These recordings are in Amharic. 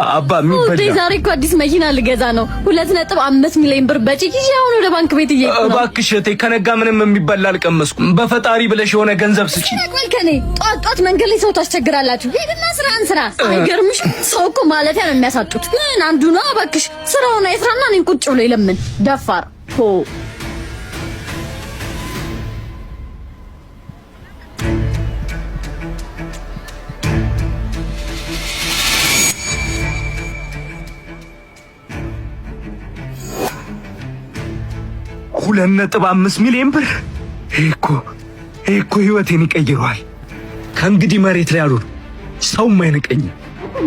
አባ የሚበላ ዛሬ እኮ አዲስ መኪና ልገዛ ነው 2.5 ሚሊዮን ብር በጭቂ አሁን ወደ ባንክ ቤት እየሄድኩ ነው። እባክሽ እቴ ከነጋ ምንም የሚበላ አልቀመስኩም። በፈጣሪ ብለሽ የሆነ ገንዘብ ስጪ። ከኔ ጧት መንገድ ላይ ሰው ታስቸግራላችሁ። ሄድና ስራን ስራ። አይገርምሽ? ሰው እኮ ማለፊያ ነው የሚያሳጡት። ምን አንዱ ነው እባክሽ ስራውን አይስራና እኔን ቁጭ ብሎ ይለምን ደፋር ሆ 2.5 ሚሊዮን ብር እኮ ህይወቴን ይቀይረዋል። ከእንግዲህ መሬት ላይ አሉን ሰው ማይነቀኝ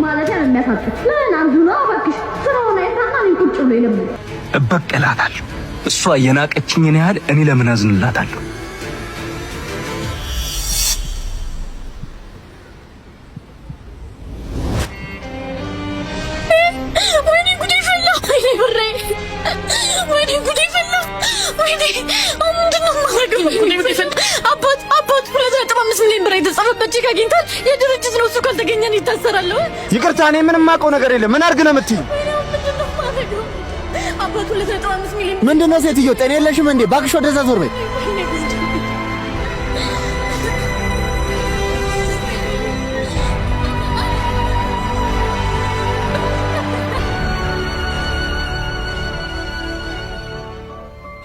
ማለት ነው የሚያሳጥፍ ምን አንዱ ነው እባክሽ ስራውን አይታና እኔን ቁጭ ብሎ ይለምን እበቀላታለሁ። እሷ የናቀችኝን ያህል እኔ ለምን አዝንላታለሁ? አባት 2.5 ሚሊዮን ብር የተጻፈበት ቼክ አግኝተን የድርጅት ነው እሱ ካልተገኘ ይታሰራል። ይቅርታ እኔ ምንም አውቀው ነገር የለም። ምን አድርግ ነው የምትይው? አባት 2.5 ሚሊዮን ምንድነው? ሴትዮ ጤና የለሽም እንዴ? እባክሽ ወደዛ ዞር በይ።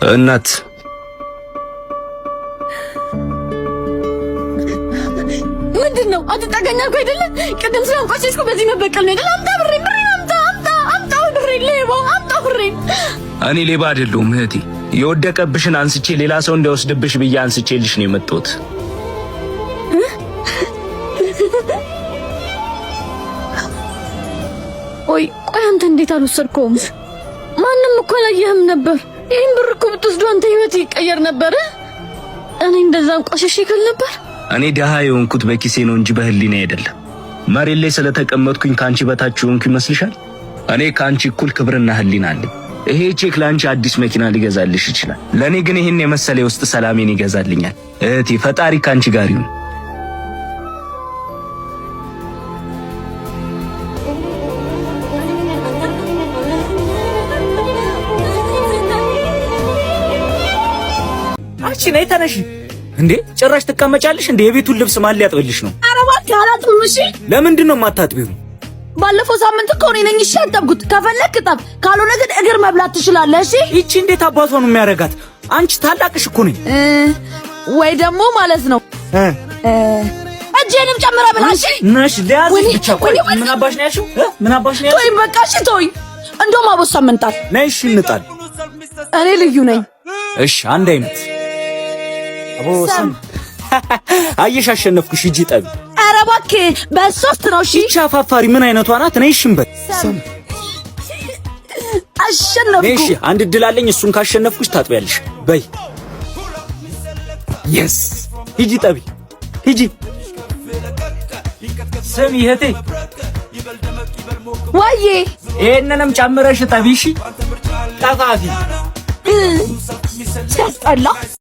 እናት ምንድነው? አትጠጋኛልኩ አይደለ? ቅድም ስላንቋሸሽኩ በዚህ መበቀል ነው አይደል? አምጣ ብሬ አምጣ ብሬ ሌባ አምጣ ብሬ። እኔ ሌባ አይደለሁም እህቴ። የወደቀብሽን አንስቼ ሌላ ሰው እንዳይወስድብሽ ብዬ አንስቼልሽ ነው የመጣሁት። ቆይ አንተ እንዴት አልወሰድከውም? ማንም እኮ አላየህም ነበር። ይሄን ብር እኮ ብትወስዱ አንተ ህይወት ይቀየር ነበር። እኔ እንደዛ አንቋሸሽ ይከል ነበር። እኔ ደሃ የሆንኩት በኪሴ ነው እንጂ በህሊና አይደለም። መሬት ላይ ስለተቀመጥኩኝ ካንቺ በታች ሆንኩ ይመስልሻል? እኔ ካንቺ እኩል ክብርና ህሊና አለኝ። ይሄ ቼክ ላንቺ አዲስ መኪና ሊገዛልሽ ይችላል። ለኔ ግን ይሄን የመሰለ ውስጥ ሰላሜን ይገዛልኛል። እህቴ ፈጣሪ ካንቺ ጋር ይሁን። አንቺ ነይ ተነሺ። እንዴ ጭራሽ ትቀመጫለሽ እንዴ? የቤቱን ልብስ ማን ሊያጥብልሽ ነው? ኧረ እባክህ አላጥብም። እሺ ለምንድን ነው የማታጥቢው? ባለፈው ሳምንት እኮ እኔ ነኝ ያጠብኩት። ከፈለክ ጠብ፣ ካልሆነ ግን እግር መብላት ትችላለህ። እሺ ይቺ እንዴት አባቷ ነው የሚያረጋት? አንቺ ታላቅሽ እኮ ነኝ። ወይ ደግሞ ማለት ነው እጄንም ጨምራ ብላ። እሺ ነሽ ሊያዝሽ ብቻ። ቆይ ምን አባሽ ነው ያልሽው? ምን አባሽ ነው ያልሽው? ተወኝ በቃ እሺ ተወኝ። እንደውም አቦሳ ምንጣል ነይ። እሺ እንጣል። እኔ ልዩ ነኝ። እሺ አንድ አይነት አቦሳም አየሽ አሸነፍኩሽ። ሂጂ ጠቢ። ኧረ እባክህ በሶስት ነው። እሺ ሻፋፋሪ ምን አይነቷ ናት? ነይ እሺ እንበል። አሸነፍኩ። እሺ አንድ እድል አለኝ። እሱን ካሸነፍኩሽ ታጥቢያለሽ። በይ የስ ሂጂ ጠቢ ሂጂ። ስሚ እህቴ ወዬ ይሄንንም ጨምረሽ ጠቢ። እሺ ጠፋፊ ሲያስጠላ